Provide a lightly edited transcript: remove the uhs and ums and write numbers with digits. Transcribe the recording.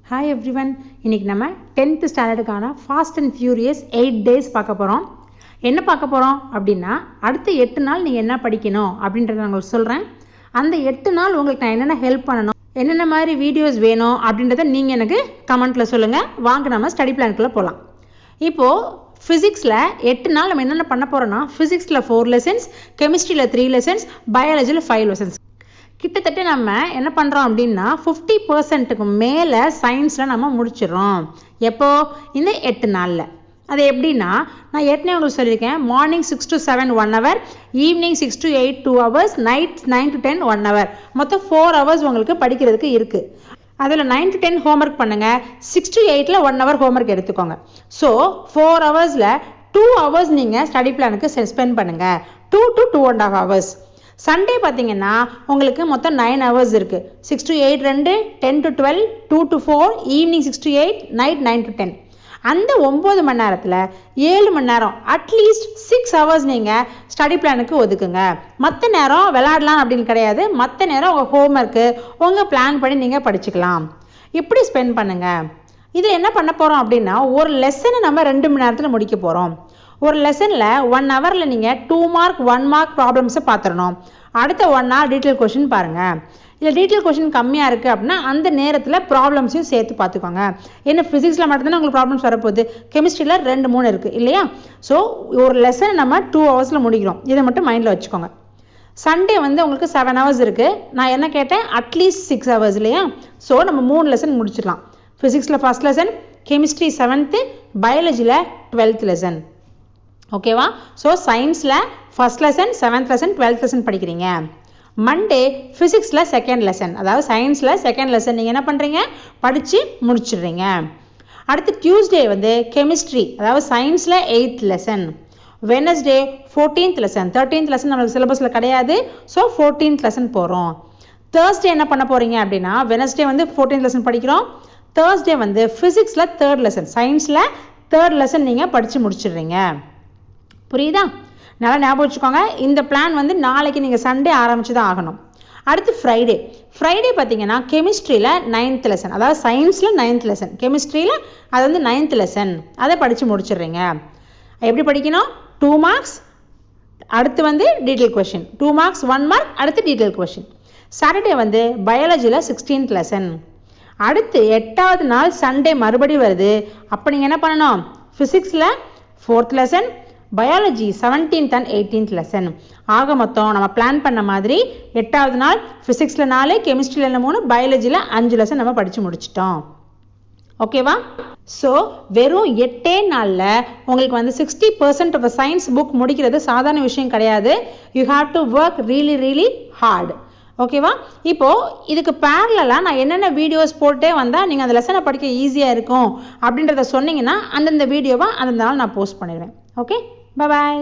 Hi everyone, இன்னைக்கு நம்ம 10th ஸ்டாண்டர்டுக்கான ஃபாஸ்ட் அண்ட் ஃபியூரியஸ் 8 days பார்க்க போகிறோம். என்ன பார்க்க போகிறோம் அப்படின்னா, அடுத்த 8 நாள் நீங்கள் என்ன படிக்கணும் அப்படின்றத நான் உங்களுக்கு சொல்கிறேன். அந்த 8 நாள் உங்களுக்கு நான் என்னென்ன ஹெல்ப் பண்ணணும், என்னென்ன மாதிரி வீடியோஸ் வேணும் அப்படின்றத நீங்கள் எனக்கு கமெண்ட்டில் சொல்லுங்கள். வாங்க நம்ம ஸ்டடி பிளான்குள்ளே போகலாம். இப்போது ஃபிசிக்ஸில் 8 நாள் நம்ம என்னென்ன பண்ண போகிறோன்னா, ஃபிசிக்ஸில் 4 lessons, கெமிஸ்ட்ரியில் 3 lessons, பயாலஜியில் 5 lessons. கிட்டத்தட்ட நம்ம என்ன பண்ணுறோம் அப்படின்னா 50%க்கு மேலே சயின்ஸில் நம்ம முடிச்சிடறோம். எப்போ? இந்த 8 நாளில். அது எப்படின்னா, நான் ஏற்கனவே உங்களுக்கு சொல்லியிருக்கேன், morning 6 to 7 1 hour, evening 6 to 8 2 hours, night 9 to 10 1 hour, மொத்தம் 4 hours உங்களுக்கு படிக்கிறதுக்கு இருக்குது. அதில் 9 to 10 ஹோம்ஒர்க் பண்ணுங்கள், 6 to 8ல் 1 hour ஹோம்ஒர்க் எடுத்துக்கோங்க. ஸோ 4 hoursல 2 hours நீங்கள் ஸ்டடி பிளானுக்கு ஸ்பெண்ட் பண்ணுங்கள். 2 to 2.5 hours. சண்டே பார்த்தீங்கன்னா உங்களுக்கு மொத்தம் 9 hours இருக்குது. 6 to 8 2, 10 to 12, 2 to 4, evening 6 to 8, night 9 to 10. அந்த 9 மணி நேரத்தில் 7 மணி நேரம், அட்லீஸ்ட் 6 hours நீங்கள் ஸ்டடி பிளானுக்கு ஒதுக்குங்க. மற்ற நேரம் விளையாடலாம் அப்படின்னு கிடையாது. மற்ற நேரம் உங்கள் ஹோம்ஒர்க்கு உங்கள் பிளான் பண்ணி நீங்கள் படிச்சுக்கலாம். இப்படி ஸ்பெண்ட் பண்ணுங்கள். இதில் என்ன பண்ண போகிறோம் அப்படின்னா, ஒரு லெசனை நம்ம 2 மணி நேரத்தில் முடிக்க போகிறோம். ஒரு லெசனில் 1 hourல நீங்கள் 2 mark 1 mark ப்ராப்ளம்ஸை பார்த்துடணும். அடுத்த 1 hour டீட்டெயில் கொஷின் பாருங்கள். இல்லை டீட்டெயில் கொஷின் கம்மியாக இருக்குது அப்படின்னா அந்த நேரத்தில் ப்ராப்ளம்ஸையும் சேர்த்து பார்த்துக்கோங்க. ஏன்னா ஃபிசிக்ஸில் மட்டும்தானே உங்களுக்கு ப்ராப்ளம்ஸ் வரப்போகுது, கெமிஸ்ட்ரியில் 2 3 இருக்குது இல்லையா? ஸோ ஒரு லெசனை நம்ம 2 hoursல முடிக்கிறோம். இதை மட்டும் மைண்டில் வச்சுக்கோங்க. சண்டே உங்களுக்கு 7 hours இருக்குது. நான் என்ன கேட்டேன், அட்லீஸ்ட் 6 hours இல்லையா? ஸோ நம்ம 3 லெசன் முடிச்சிடலாம். ஃபிசிக்ஸில் ஃபர்ஸ்ட் லெசன், கெமிஸ்ட்ரி 7th, பயாலஜியில் 12th லெசன். ஓகேவா? ஸோ சயின்ஸில் first lesson, 7th lesson, 12th lesson படிக்கிறீங்க. மண்டே ஃபிசிக்ஸில் செகண்ட் லெசன், அதாவது சயின்ஸில் செகண்ட் லெசன் நீங்கள் என்ன பண்ணுறீங்க, படித்து முடிச்சிடுறீங்க. அடுத்து டியூஸ்டே கெமிஸ்ட்ரி, அதாவது சயின்ஸில் 8th lesson. Wednesday 14th lesson. 13th lesson நம்மளுக்கு சிலபஸில் கிடையாது. ஸோ 14th லெசன் போகிறோம். தேர்ஸ்டே என்ன பண்ண போகிறீங்க அப்படின்னா, வெனஸ்டே 14th லெசன் படிக்கிறோம். தேர்ஸ்டே ஃபிசிக்ஸில் 3rd லெசன், சயின்ஸில் 3rd லெசன் நீங்கள் படித்து முடிச்சிடுறீங்க. புரியுதா? நல்லா ஞாபகம் வச்சுக்கோங்க. இந்த பிளான் நாளைக்கு நீங்கள் சண்டே ஆரம்பிச்சு தான் ஆகணும். அடுத்து ஃப்ரைடே பார்த்தீங்கன்னா கெமிஸ்ட்ரியில் 9th லெசன், அதாவது சயின்ஸில் 9th லெசன், கெமிஸ்ட்ரியில் அது 9th லெசன், அதை படித்து முடிச்சிடுறீங்க. எப்படி படிக்கணும்? 2 marks, அடுத்து டீட்டெயில் கொஷின், 2 marks 1 mark, அடுத்து டீட்டெயில் கொஷின். சாட்டர்டே பயாலஜியில் 16th லெசன். அடுத்து 8வது நாள் சண்டே மறுபடியும் வருது. அப்போ நீங்கள் என்ன பண்ணணும், ஃபிசிக்ஸில் 4th lesson, biology 17th and 18th lesson. ஆக மொத்தம் நம்ம பிளான் பண்ண மாதிரி 8வது நாள் ஃபிசிக்ஸில் 4, கெமிஸ்ட்ரியில் 3, பயாலஜியில் 5 லெசன் நம்ம படித்து முடிச்சிட்டோம். ஓகேவா? ஸோ வெறும் 8 நாளில் உங்களுக்கு 60% ஆஃப் சயின்ஸ் புக் முடிக்கிறது சாதாரண விஷயம் கிடையாது. You have to work really heart. ஓகேவா? இப்போது இதுக்கு பேரலாக நான் என்னென்ன வீடியோஸ் போட்டே வந்தால் நீங்கள் அந்த லெசனை படிக்க ஈஸியாக இருக்கும் அப்படின்றத சொன்னீங்கன்னா அந்தந்த வீடியோவை அந்த நாள் நான் போஸ்ட் பண்ணிடுவேன். ஓகே, பாய்.